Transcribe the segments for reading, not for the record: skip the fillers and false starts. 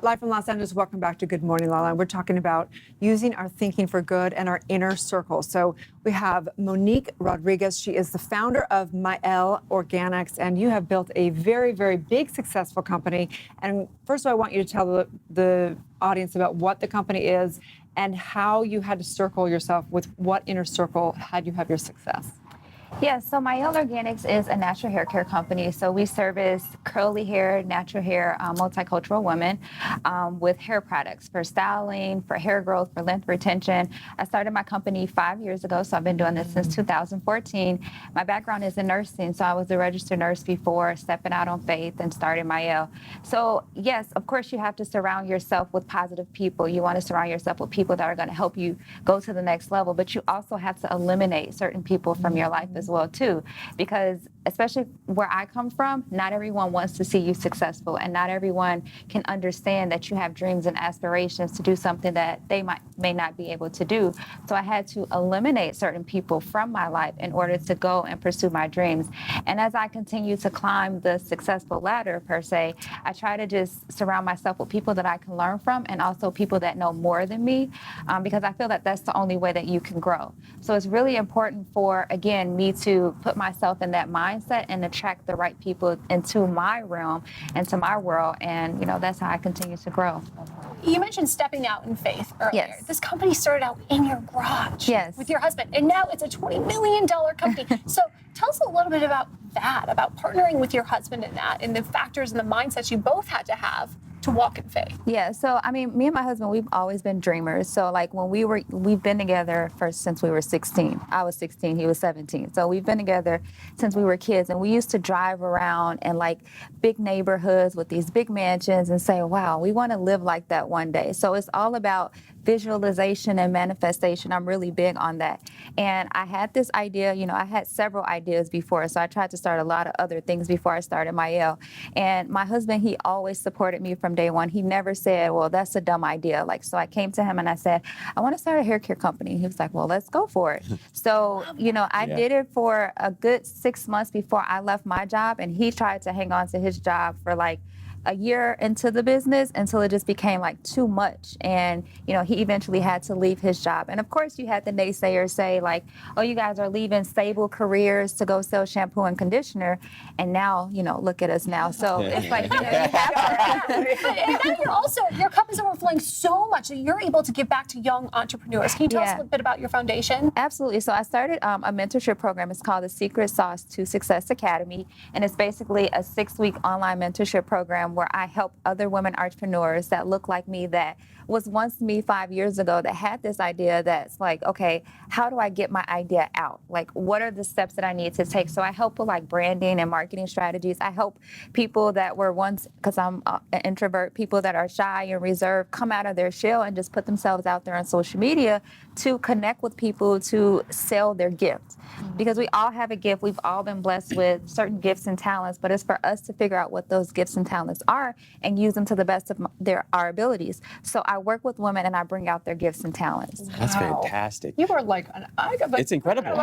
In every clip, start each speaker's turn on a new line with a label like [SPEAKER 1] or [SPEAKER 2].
[SPEAKER 1] Live from Los Angeles, welcome back to Good Morning, LaLa. We're talking about using our thinking for good and our inner circle. So we have Monique Rodriguez. She is the founder of Mielle Organics, and you have built a very, very big, successful company. And first of all, I want you to tell the audience about what the company is and how you had to circle yourself with what inner circle had you have your success.
[SPEAKER 2] Yeah, so Mielle Organics is a natural hair care company. So we service curly hair, natural hair, multicultural women with hair products for styling, for hair growth, for length retention. I started my company 5 years ago, so I've been doing this since 2014. My background is in nursing, so I was a registered nurse before stepping out on faith and starting Mielle. So yes, of course, you have to surround yourself with positive people. You want to surround yourself with people that are going to help you go to the next level, but you also have to eliminate certain people from your life as well too, because especially where I come from, not everyone wants to see you successful, and not everyone can understand that you have dreams and aspirations to do something that they may not be able to do. So I had to eliminate certain people from my life in order to go and pursue my dreams. And as I continue to climb the successful ladder per se, I try to just surround myself with people that I can learn from, and also people that know more than me, because I feel that that's the only way that you can grow. So it's really important for, again, me to put myself in that mindset and attract the right people into my realm, into my world, and that's how I continue to grow.
[SPEAKER 3] You mentioned stepping out in faith earlier.
[SPEAKER 2] Yes.
[SPEAKER 3] This company started out in your garage with your husband, and now it's a $20 million company. So tell us a little bit about that, about partnering with your husband in that, and the factors and the mindsets you both had to have to walk in faith.
[SPEAKER 2] Yeah, so I mean, me and my husband, we've always been dreamers. So like when we've been together since we were 16. I was 16, he was 17. So we've been together since we were kids, and we used to drive around in like big neighborhoods with these big mansions and say, wow, we want to live like that one day. So it's all about visualization and manifestation. I'm really big on that. And I had this idea, I had several ideas before, so I tried to start a lot of other things before I started Mielle. And my husband, he always supported me from day one. He never said, well, that's a dumb idea. So I came to him and I said, I want to start a hair care company. He was like, well, let's go for it. So, I did it for a good 6 months before I left my job, and he tried to hang on to his job for like a year into the business until it just became like too much. And, he eventually had to leave his job. And of course you had the naysayers say like, oh, you guys are leaving stable careers to go sell shampoo and conditioner. And now, look at us now. So it's like, you have to.
[SPEAKER 3] And now your cup is overflowing so much that you're able to give back to young entrepreneurs. Can you tell us a little bit about your foundation?
[SPEAKER 2] Absolutely. So I started a mentorship program. It's called the Secret Sauce to Success Academy. And it's basically a 6-week online mentorship program where I help other women entrepreneurs that look like me, that was once me 5 years ago, that had this idea that's like, okay, how do I get my idea out? Like, what are the steps that I need to take? So I help with like branding and marketing strategies. I help people that were once, because I'm an introvert, people that are shy and reserved, come out of their shell and just put themselves out there on social media to connect with people, to sell their gifts. Because we all have a gift. We've all been blessed with certain gifts and talents, but it's for us to figure out what those gifts and talents are and use them to the best of our abilities. So I work with women and I bring out their gifts and talents.
[SPEAKER 4] That's fantastic.
[SPEAKER 1] You are like an icon.
[SPEAKER 4] It's incredible.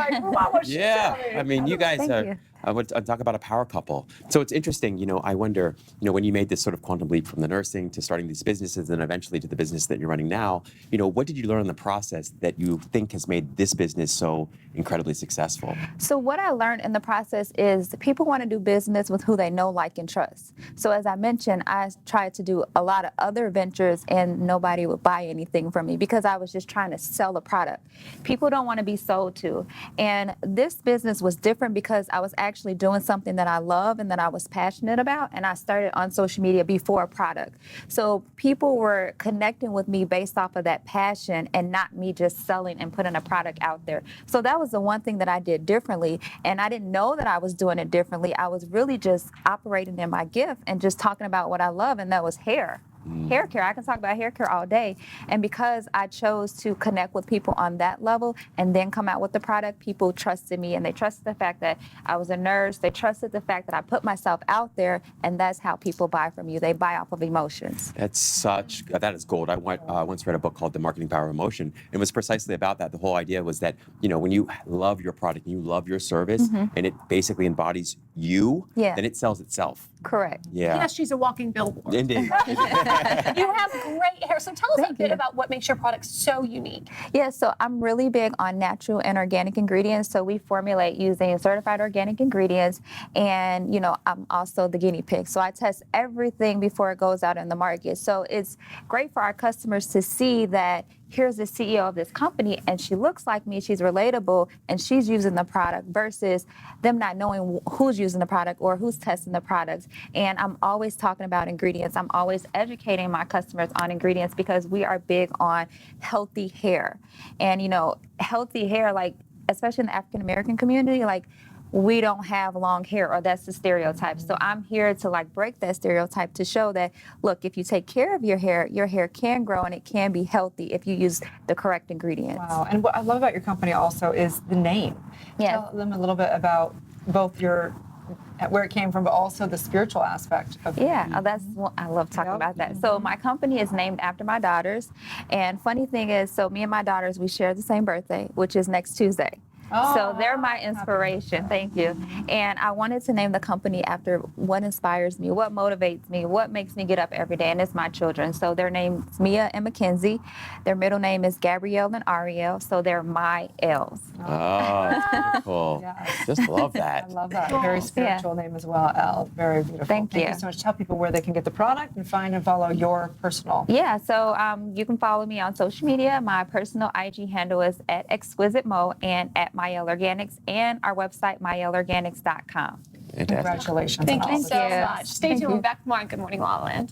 [SPEAKER 4] Yeah, I mean, you guys are. I would talk about a power couple. So it's interesting, I wonder, when you made this sort of quantum leap from the nursing to starting these businesses and eventually to the business that you're running now, what did you learn in the process that you think has made this business so incredibly successful?
[SPEAKER 2] So what I learned in the process is people want to do business with who they know, like, and trust. So as I mentioned, I tried to do a lot of other ventures and nobody would buy anything from me because I was just trying to sell a product. People don't want to be sold to. And this business was different because I was actually doing something that I love and that I was passionate about, and I started on social media before a product. So people were connecting with me based off of that passion and not me just selling and putting a product out there. So that was the one thing that I did differently, and I didn't know that I was doing it differently. I was really just operating in my gift and just talking about what I love, and that was hair. Hair care. I can talk about hair care all day. And because I chose to connect with people on that level and then come out with the product, people trusted me, and they trusted the fact that I was a nurse. They trusted the fact that I put myself out there, and that's how people buy from you. They buy off of emotions.
[SPEAKER 4] That is gold. I once read a book called The Marketing Power of Emotion. It was precisely about that. The whole idea was that, when you love your product and you love your service and it basically embodies you, then it sells itself.
[SPEAKER 2] Correct.
[SPEAKER 4] Yeah.
[SPEAKER 3] Yes, she's a walking billboard.
[SPEAKER 4] Indeed.
[SPEAKER 3] You have great hair. So tell us a bit
[SPEAKER 2] you.
[SPEAKER 3] about what makes your products so unique.
[SPEAKER 2] Yeah, so I'm really big on natural and organic ingredients. So we formulate using certified organic ingredients. And, I'm also the guinea pig. So I test everything before it goes out in the market. So it's great for our customers to see that here's the CEO of this company and she looks like me, she's relatable, and she's using the product versus them not knowing who's using the product or who's testing the products. And I'm always talking about ingredients. I'm always educating my customers on ingredients because we are big on healthy hair. And, healthy hair, like, especially in the African American community, like, we don't have long hair, or that's the stereotype. So I'm here to break that stereotype to show that, look, if you take care of your hair can grow and it can be healthy if you use the correct ingredients.
[SPEAKER 1] Wow. And what I love about your company also is the name.
[SPEAKER 2] Yes.
[SPEAKER 1] Tell them a little bit about both where it came from, but also the spiritual aspect of it.
[SPEAKER 2] Yeah, I love talking about that. So my company is named after my daughters. And funny thing is, so me and my daughters, we share the same birthday, which is next Tuesday. So they're my inspiration. Thank you. And I wanted to name the company after what inspires me, what motivates me, what makes me get up every day, and it's my children. So their name's Mia and Mackenzie. Their middle name is Gabrielle and Ariel, so they're my L's.
[SPEAKER 4] Oh, that's beautiful.
[SPEAKER 1] Yes.
[SPEAKER 4] Just love that.
[SPEAKER 1] I love that. Very spiritual name as well, Elle. Very beautiful.
[SPEAKER 2] Thank you.
[SPEAKER 1] Thank you so much. Tell people where they can get the product and find and follow your personal.
[SPEAKER 2] Yeah, so you can follow me on social media. My personal IG handle is at Exquisite Mo and at Myel Organics, and our website, myelorganics.com.
[SPEAKER 4] Fantastic.
[SPEAKER 1] Congratulations.
[SPEAKER 3] Thank
[SPEAKER 1] on all
[SPEAKER 3] you
[SPEAKER 1] this.
[SPEAKER 3] so much. Stay tuned. We'll be back tomorrow on Good Morning La La Land.